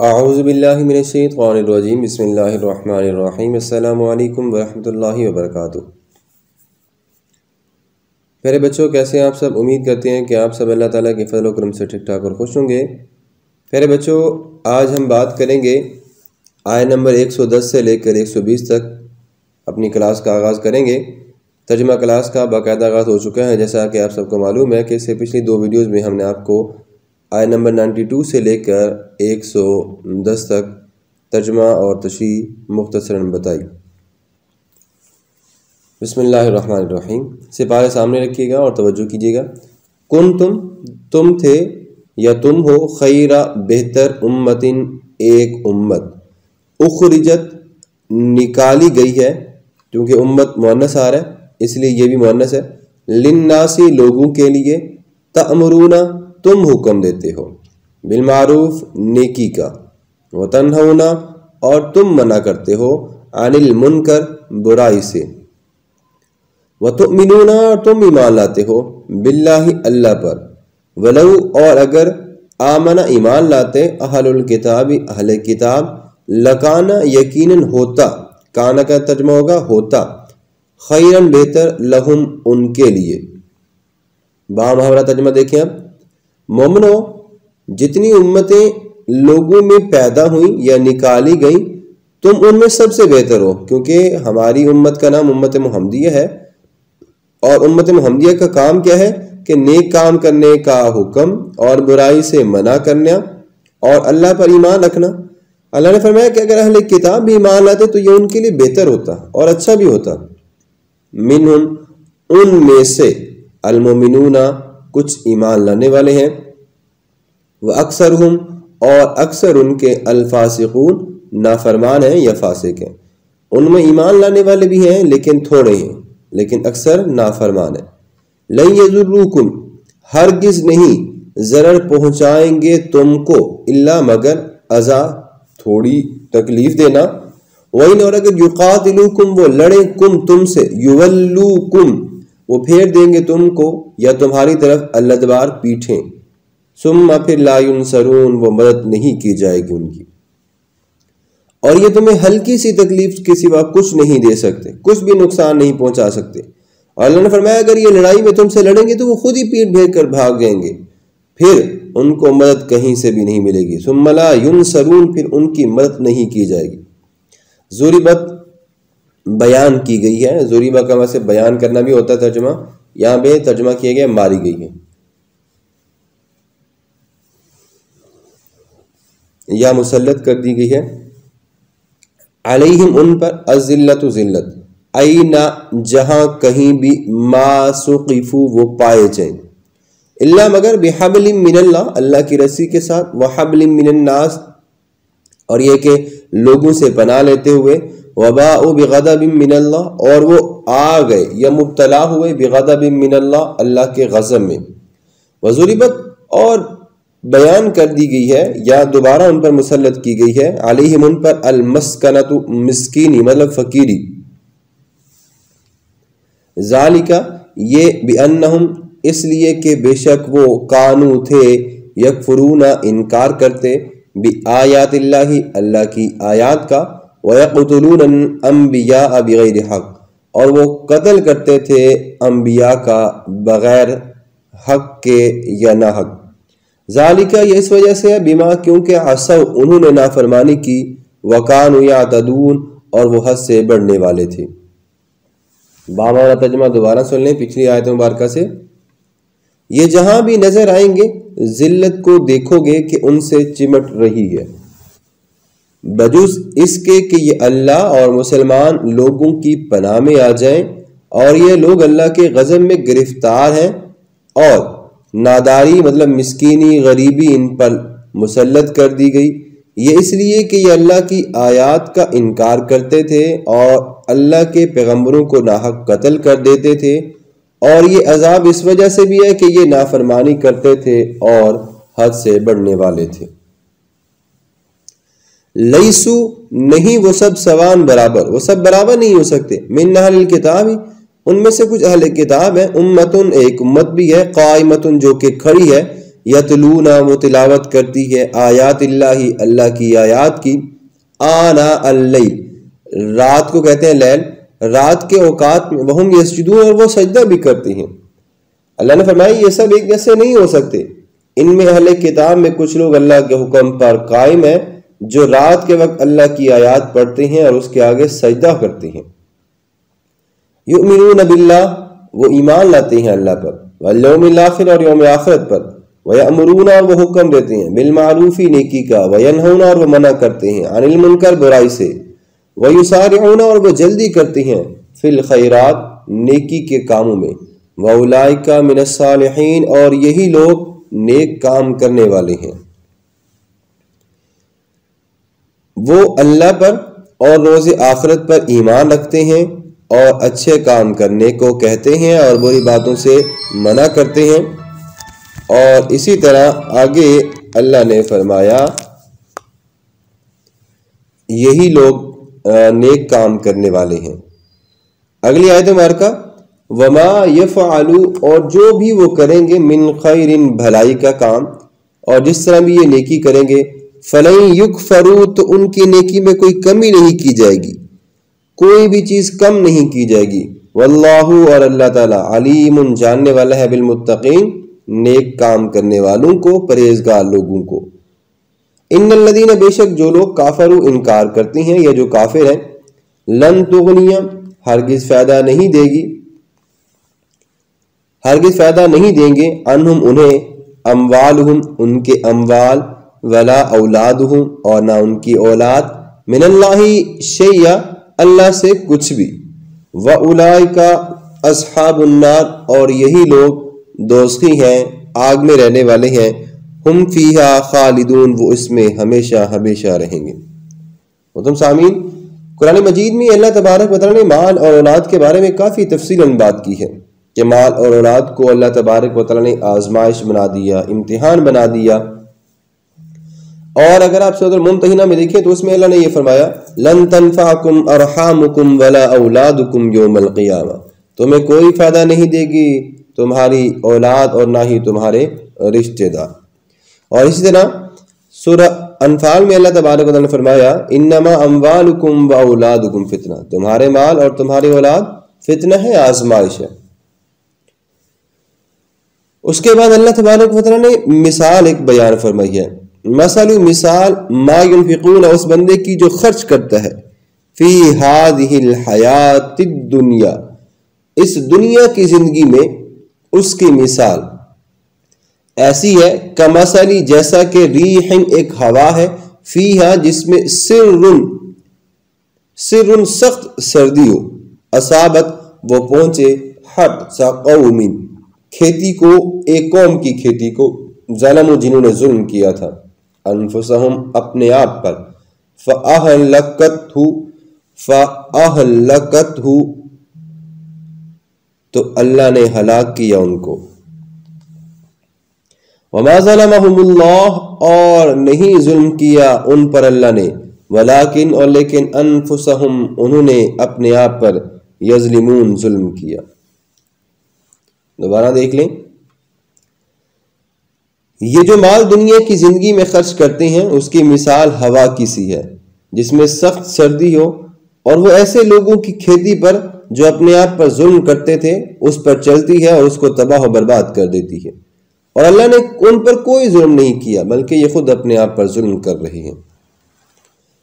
اعوذ باللہ من الشیطان الرجیم بسم اللہ الرحمن الرحیم السلام علیکم ورحمۃ اللہ وبرکاتہ۔ پیارے بچوں، کیسے ہیں آپ سب؟ امید کرتے ہیں کہ آپ سب اللہ تعالیٰ کے فضل و کرم سے ٹھیک ٹھاک اور خوش ہوں گے۔ پیارے بچوں، آج ہم بات کریں گے آیت نمبر 110 سے لے کر 120 تک اپنی کلاس کا آغاز کریں گے۔ ترجمہ کلاس کا باقاعدہ آغاز ہو چکا ہے، جیسا کہ آپ سب کو معلوم ہے کہ اس سے پچھلی 2 ویڈیوز میں ہم نے آپ کو آیت نمبر 92 سے لے کر 110 تک ترجمہ اور تشریح مختصراً بتائی۔ بسم اللہ الرحمن الرحیم۔ سپارے سامنے رکھیے گا اور توجہ کیجیے گا۔ تم تھے یا تم ہو خیرہ بہتر امتن ایک امت، اخرجت نکالی گئی ہے، کیونکہ امت مؤنث آ رہا ہے اس لیے یہ بھی مؤنث ہے، للناسی لوگوں کے لیے، تأمرون تم حکم دیتے ہو، بالمعروف نیکی کا، وتنہون اور تم منع کرتے ہو، عن المنکر برائی سے، وتؤمنون اور تم ایمان لاتے ہو، باللہ اللہ پر، ولو اور اگر آمن ایمان لاتے اہل الکتاب اہل کتاب، لکانا یقیناً ہوتا، کانا کا ترجمہ ہوگا ہوتا، خیرن بہتر، لہم ان کے لیے۔ با محاورہ ترجمہ دیکھیں اب۔ مومنو، جتنی امتیں لوگوں میں پیدا ہوئیں یا نکالی گئیں تم ان میں سب سے بہتر ہو، کیونکہ ہماری امت کا نام امت محمدیہ ہے، اور امت محمدیہ کا کام کیا ہے کہ نیک کام کرنے کا حکم اور برائی سے منع کرنا اور اللہ پر ایمان رکھنا۔ اللہ نے فرمایا کہ اگر اہل کتاب بھی ایمان لاتے تو یہ ان کے لیے بہتر ہوتا اور اچھا بھی ہوتا۔ منہم ان میں سے، المؤمنون کچھ ایمان لانے والے ہیں، وَأَكْثَرُهُمْ اور اکثر ان کے، الفاسقون نافرمان ہیں یا فاسق ہیں۔ ان میں ایمان لانے والے بھی ہیں لیکن تھوڑے ہیں، لیکن اکثر نافرمان ہیں۔ لَن يَضُرُّوكُمْ ہرگز نہیں ضرر پہنچائیں گے تم کو، الا مگر اذى تھوڑی تکلیف دینا، وَإِنْ اور اگر يُقَاتِلُوكُمْ وہ لڑیں کم تم سے، يُوَلُّوكُمْ وہ پھیر دیں گے تم کو یا تمہاری طرف، الادبار پیٹھیں، ثم پھر لا ينصرون وہ مدد نہیں کی جائے گی ان کی، اور یہ تمہیں ہلکی سی تکلیف کے سوا کچھ نہیں دے سکتے، کچھ بھی نقصان نہیں پہنچا سکتے۔ اور اللہ نے فرمایا اگر یہ لڑائی میں تم سے لڑیں گے تو وہ خود ہی پیٹ پھیر کر بھاگ جائیں گے، پھر ان کو مدد کہیں سے بھی نہیں ملے گی، ثم لا ينصرون پھر ان کی مدد نہیں کی جائے گی۔ ضربت بیان کی گئی ہے، ضربہ کا ویسے بیان کرنا بھی ہوتا ہے ترجمہ، یہاں پہ ترجمہ کیا گیا ماری گئی ہے، یا مسلط کر دی گئی ہے، علیہم ان پر، الذلۃ ذلت، اینا جہاں کہیں بھی، ما سقفوا وہ پائے جائیں، الا مگر بحبل من اللہ اللہ کی رسی کے ساتھ، وحبل من الناس اور یہ کہ لوگوں سے پناہ لیتے ہوئے، وباءوا بغضب من اللہ اور وہ آ گئے یا مبتلا ہوئے، بغضب من اللہ اللہ کے غضب میں، وضربت اور بیان کر دی گئی ہے یا دوبارہ ان پر مسلط کی گئی ہے، علیہم ان پر، المسکنۃ مسکینی مطلب فقیری، ذالک یہ، بانہم اس لیے کہ بے شک وہ، کانو تھے، یکفرون انکار کرتے، بآیات اللہ اللہ کی آیات کا، ویقتلون الانبیاء بغیر حق اور وہ قتل کرتے تھے انبیاء کا بغیر حق کے یا نہ حق، ذالک یہ اس وجہ سے ہے، بما کیونکہ عصوا انہوں نے نافرمانی کی، وکانوا یعتدون اور وہ حد سے بڑھنے والے تھے۔ بابا ترجمہ دوبارہ سن لیں پچھلی آیت مبارکہ سے۔ یہ جہاں بھی نظر آئیں گے ذلت کو دیکھو گے کہ ان سے چمٹ رہی ہے، بجز اس کے کہ یہ اللہ اور مسلمان لوگوں کی پناہ میں آ جائیں، اور یہ لوگ اللہ کے غضب میں گرفتار ہیں، اور ناداری مطلب مسکینی غریبی ان پر مسلط کر دی گئی، یہ اس لیے کہ یہ اللہ کی آیات کا انکار کرتے تھے اور اللہ کے پیغمبروں کو ناحق قتل کر دیتے تھے، اور یہ عذاب اس وجہ سے بھی ہے کہ یہ نافرمانی کرتے تھے اور حد سے بڑھنے والے تھے۔ لیسو نہیں وہ سب سوان برابر، وہ سب برابر نہیں ہو سکتے، من اہل الکتاب ان میں سے کچھ اہل کتاب ہیں، امتن ایک امت بھی ہے، قائمتن جو کہ کھڑی ہے، یتلونا وہ تلاوت کرتی ہے آیات اللہ اللہ کی آیات کی آنا اللیل رات کو کہتے ہیں لیل رات کے اوقات میں وہم یسجدون اور وہ سجدہ بھی کرتی ہیں. اللہ نے فرمایا یہ سب ایک جیسے نہیں ہو سکتے. ان میں اہل کتاب میں کچھ لوگ اللہ کے حکم پر قائم ہیں جو رات کے وقت اللہ کی آیات پڑھتے ہیں اور اس کے آگے سجدہ کرتے ہیں. یؤمنون باللہ وہ ایمان لاتے ہیں اللہ پر والیوم الاخر اور یوم آخرت پر ویأمرون اور وہ حکم دیتے ہیں بالمعروف نیکی کا وینہون اور وہ منع کرتے ہیں عن المنکر برائی سے ویسارعون اور وہ جلدی کرتے ہیں فی الخیرات نیکی کے کاموں میں واولئک من الصالحین اور یہی لوگ نیک کام کرنے والے ہیں. وہ اللہ پر اور روز آخرت پر ایمان رکھتے ہیں اور اچھے کام کرنے کو کہتے ہیں اور بری باتوں سے منع کرتے ہیں. اور اسی طرح آگے اللہ نے فرمایا یہی لوگ نیک کام کرنے والے ہیں. اگلی آیت مبارکہ وما یفعلوا اور جو بھی وہ کریں گے من خیر بھلائی کا کام اور جس طرح بھی یہ نیکی کریں گے فلن یکفروا تو ان کی نیکی میں کوئی کمی نہیں کی جائے گی کوئی بھی چیز کم نہیں کی جائے گی. واللہ اور اللہ تعالی علیم جاننے والا ہے بالمتقین نیک کام کرنے والوں کو پرہیزگار لوگوں کو. ان الذین بے شک جو لوگ کافروا انکار کرتے ہیں یا جو کافر ہیں لن تغنی ہرگز فائدہ نہیں دے گی ہرگز فائدہ نہیں دیں گے انہم انہیں اموالہم ان کے اموال ولا اولادہم اور نہ ان کی اولاد من اللہ شیئا اللہ سے کچھ بھی وَأُولَئِكَ أَصْحَابُ النَّارِ اور یہی لوگ دوزخی ہیں آگ میں رہنے والے ہیں ہم فیہا خالدون وہ اس میں ہمیشہ ہمیشہ رہیں گے. محترم سامعین قرآن مجید میں اللہ تبارک و تعالیٰ نے مال اور اولاد کے بارے میں کافی تفصیلاً بات کی ہے کہ مال اور اولاد کو اللہ تبارک و تعالیٰ نے آزمائش بنا دیا امتحان بنا دیا. اور اگر آپ سورۃ الممتحنہ میں دیکھیں تو اس میں اللہ نے یہ فرمایا لن تنفعکم ارحامکم ولا اولادکم یوم القیامہ تمہیں کوئی فائدہ نہیں دے گی تمہاری اولاد اور نہ ہی تمہارے رشتہ دار. اور اسی طرح سورہ انفال میں اللہ تبارک و تعالیٰ نے فرمایا انما اموالکم و اولادکم فتنہ تمہارے مال اور تمہاری اولاد فتنہ ہے آزمائش ہے. اس کے بعد اللہ تبارک و تعالیٰ نے مثال ایک بیان فرمائی ہے مثال ما ينفقون اس بندے کی جو خرچ کرتا ہے فی هذه الحیات الدنیا اس دنیا کی زندگی میں اس کی مثال ایسی ہے کمثل جیسا کہ ریح ایک ہوا ہے فیہا جس میں سر سخت سردی ہو اصابت وہ پہنچے حرث قوم کھیتی کو ایک قوم کی کھیتی کو ظلموا جنہوں نے ظلم کیا تھا انفسہم اپنے آپ پر فأہلکتہ تو اللہ نے ہلاک کیا ان کو. وما ظلمہم اللہ اور نہیں ظلم کیا ان پر اللہ نے ولیکن اور لیکن انفسہم انہوں نے اپنے آپ پر یظلمون ظلم کیا. دوبارہ دیکھ لیں یہ جو مال دنیا کی زندگی میں خرچ کرتے ہیں اس کی مثال ہوا کی سی ہے جس میں سخت سردی ہو اور وہ ایسے لوگوں کی کھیتی پر جو اپنے آپ پر ظلم کرتے تھے اس پر چلتی ہے اور اس کو تباہ و برباد کر دیتی ہے. اور اللہ نے ان پر کوئی ظلم نہیں کیا بلکہ یہ خود اپنے آپ پر ظلم کر رہے ہیں.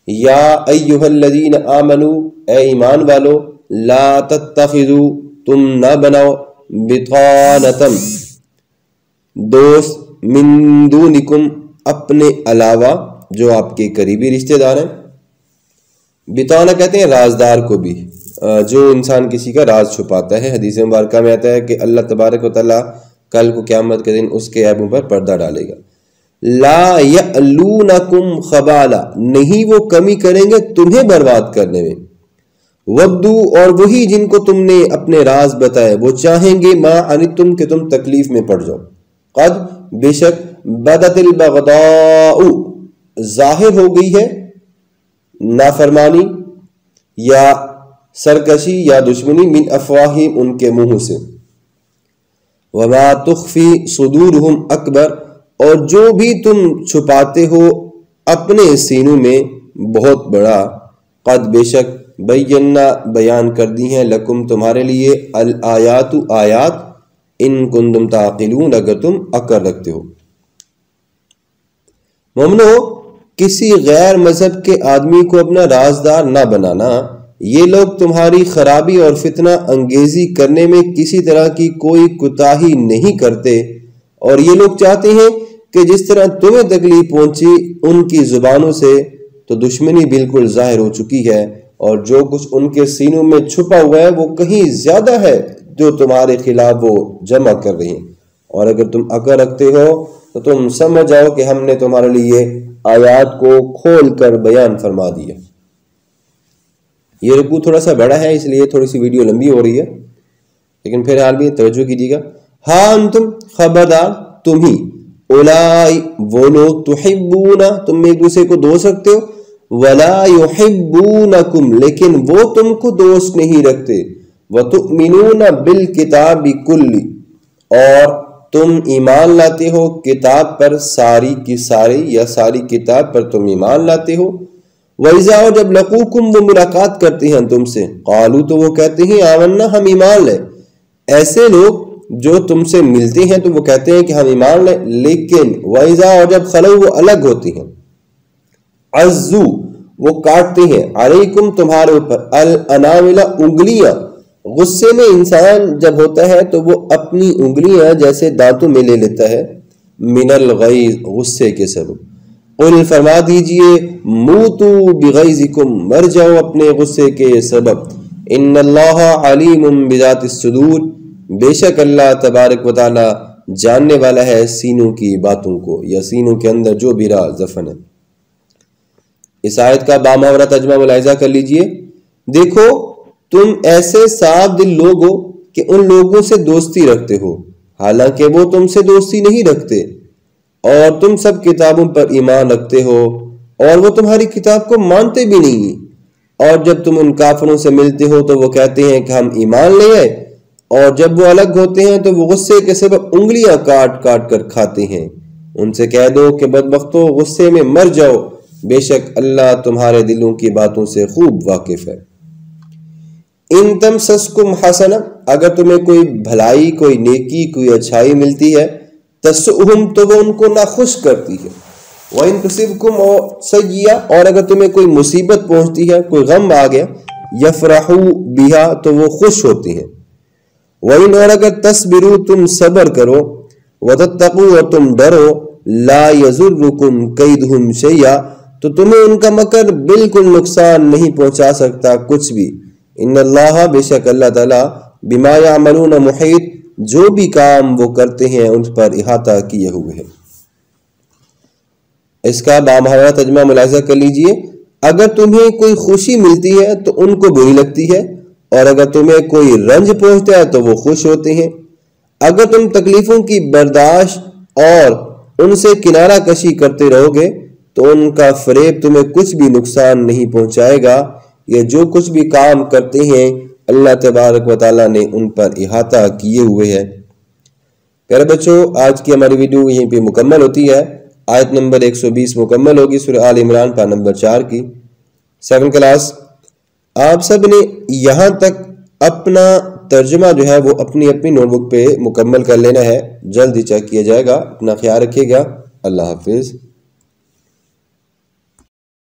یا ایھا الذین آمنوا اے ایمان والو لا تتخذوا تم نہ بناؤ بطانۃ دوست من دونکم اپنے علاوہ جو آپ کے قریبی رشتہ دار ہیں. بطانہ کہتے ہیں رازدار کو بھی جو انسان کسی کا راز چھپاتا ہے. حدیث مبارکہ میں آتا ہے کہ اللہ تبارک و تعالیٰ کل کو قیامت کے دن اس کے عیبوں پر پردہ ڈالے گا. لا یألونکم خبالا نہیں وہ کمی کریں گے تمہیں برباد کرنے میں. ودو اور وہی جن کو تم نے اپنے راز بتائے وہ چاہیں گے ما انتم کہ تم تکلیف میں پڑ جاؤ. قد بے شک بدت البغضاء ظاہر ہو گئی ہے نافرمانی یا سرکشی یا دشمنی من افواہہم ان کے منہ سے. وما تخفی صدورہم اکبر اور جو بھی تم چھپاتے ہو اپنے سینوں میں بہت بڑا، قد بے شک بینا بیان کر دی ہیں، لکم تمہارے لیے، الآیات آیات، ان کنتم تعقلون اگر تم عقل رکھتے ہو۔ مومنو، کسی غیر مذہب کے آدمی کو اپنا رازدار نہ بنانا۔ یہ لوگ تمہاری خرابی اور فتنہ انگیزی کرنے میں کسی طرح کی کوئی کوتاہی نہیں کرتے، اور یہ لوگ چاہتے ہیں کہ جس طرح تمہیں تکلیف پہنچی ان کی زبانوں سے، تو دشمنی بالکل ظاہر ہو چکی ہے، اور جو کچھ ان کے سینوں میں چھپا ہوا ہے وہ کہیں زیادہ ہے جو تمہارے خلاف وہ جمع کر رہے ہیں۔ اور اگر تم عقل رکھتے ہو تو تم سمجھ جاؤ کہ ہم نے تمہارے لیے آیات کو کھول کر بیان فرما دیا۔ یہ رکوع تھوڑا سا بڑا ہے، اس لیے تھوڑی سی ویڈیو لمبی ہو رہی ہے، لیکن پھر حال بھی توجہ کیجیے گا۔ ہاں انتم، خبردار تم ہی، اولائی وہ لوگ، تحبون تم ایک دوسرے کو دوست رکھتے ہو، ولا یحبونکم لیکن وہ تم کو دوست نہیں رکھتے، وتؤمنون بالکتاب کلی اور تم ایمان لاتے ہو کتاب پر ساری کی ساری، یا ساری کتاب پر تم ایمان لاتے ہو۔ وَإِذَا جب لَقُوكُمْ وہ ملاقات کرتے ہیں تم سے، قالوا تو وہ کہتے ہیں آمنا ہم ایمان لے۔ ایسے لوگ جو تم سے ملتے ہیں تو وہ کہتے ہیں کہ ہم ایمان لیں، لیکن وَإِذَا جب خلو وہ الگ ہوتی ہیں، عزو وہ کاٹتے ہیں، علیکم تمہارے اوپر، الانامل انگلیاں۔ غصے میں انسان جب ہوتا ہے تو وہ اپنی انگلیاں جیسے دانتوں میں لے لیتا ہے، من الغیظ غصے کے سبب۔ قل فرما دیجئے، موتو بغیظکم مر جاؤ اپنے غصے کے سبب، ان اللہ علیم بذات الصدور بے شک اللہ تبارک و تعالی جاننے والا ہے سینوں کی باتوں کو، یا سینوں کے اندر جو بھی راز دفن ہے۔ اس آیت کا بامحاورہ ترجمہ ملاحظہ کر لیجئے۔ دیکھو تم ایسے صاف دل لوگ ہو کہ ان لوگوں سے دوستی رکھتے ہو حالانکہ وہ تم سے دوستی نہیں رکھتے، اور تم سب کتابوں پر ایمان رکھتے ہو اور وہ تمہاری کتاب کو مانتے بھی نہیں، اور جب تم ان کافروں سے ملتے ہو تو وہ کہتے ہیں کہ ہم ایمان لے آئے، اور جب وہ الگ ہوتے ہیں تو وہ غصے کے سبب انگلیاں کاٹ کاٹ کر کھاتے ہیں۔ ان سے کہہ دو کہ بدبختو غصے میں مر جاؤ، بے شک اللہ تمہارے دلوں کی باتوں سے خوب واقف ہے۔ ان تمسسکم حسنہ اگر تمہیں کوئی بھلائی، کوئی نیکی، کوئی اچھائی ملتی ہے، تسؤہم تو وہ ان کو ناخوش کرتی ہے، وَإِن تُصِبْكُمْ سیئہ اور اگر تمہیں کوئی مصیبت پہنچتی ہے، کوئی غم آ گیا، یفرحوا بہا تو وہ خوش ہوتے ہیں، وَإِنْ اور اگر تصبروا تم صبر کرو، وَتَتَّقُوا اور تم ڈرو، لا يَضُرُّكُمْ كَيْدُهُمْ شَيْئًا تو تمہیں ان کا مکر بالکل نقصان نہیں پہنچا سکتا کچھ بھی، ان اللہ بے شک اللہ تعالیٰ بما یعملون محیط جو بھی کام وہ کرتے ہیں ان پر احاطہ کیے ہوئے ہیں۔ اس کا بامحاورہ ترجمہ ملاحظہ کر لیجئے۔ اگر تمہیں کوئی خوشی ملتی ہے تو ان کو بری لگتی ہے، اور اگر تمہیں کوئی رنج پہنچتا ہے تو وہ خوش ہوتے ہیں۔ اگر تم تکلیفوں کی برداشت اور ان سے کنارہ کشی کرتے رہو گے تو ان کا فریب تمہیں کچھ بھی نقصان نہیں پہنچائے گا، یہ جو کچھ بھی کام کرتے ہیں اللہ تبارک و تعالیٰ نے ان پر احاطہ کیے ہوئے ہے۔ پیارے بچوں، آج کی ہماری ویڈیو یہیں پہ مکمل ہوتی ہے۔ آیت نمبر 120 مکمل ہوگی سورہ آل عمران پارہ نمبر 4 کی 7 کلاس۔ آپ سب نے یہاں تک اپنا ترجمہ جو ہے وہ اپنی نوٹ بک پہ مکمل کر لینا ہے، جلد ہی چیک کیا جائے گا۔ اپنا خیال رکھیے گا، اللہ حافظ۔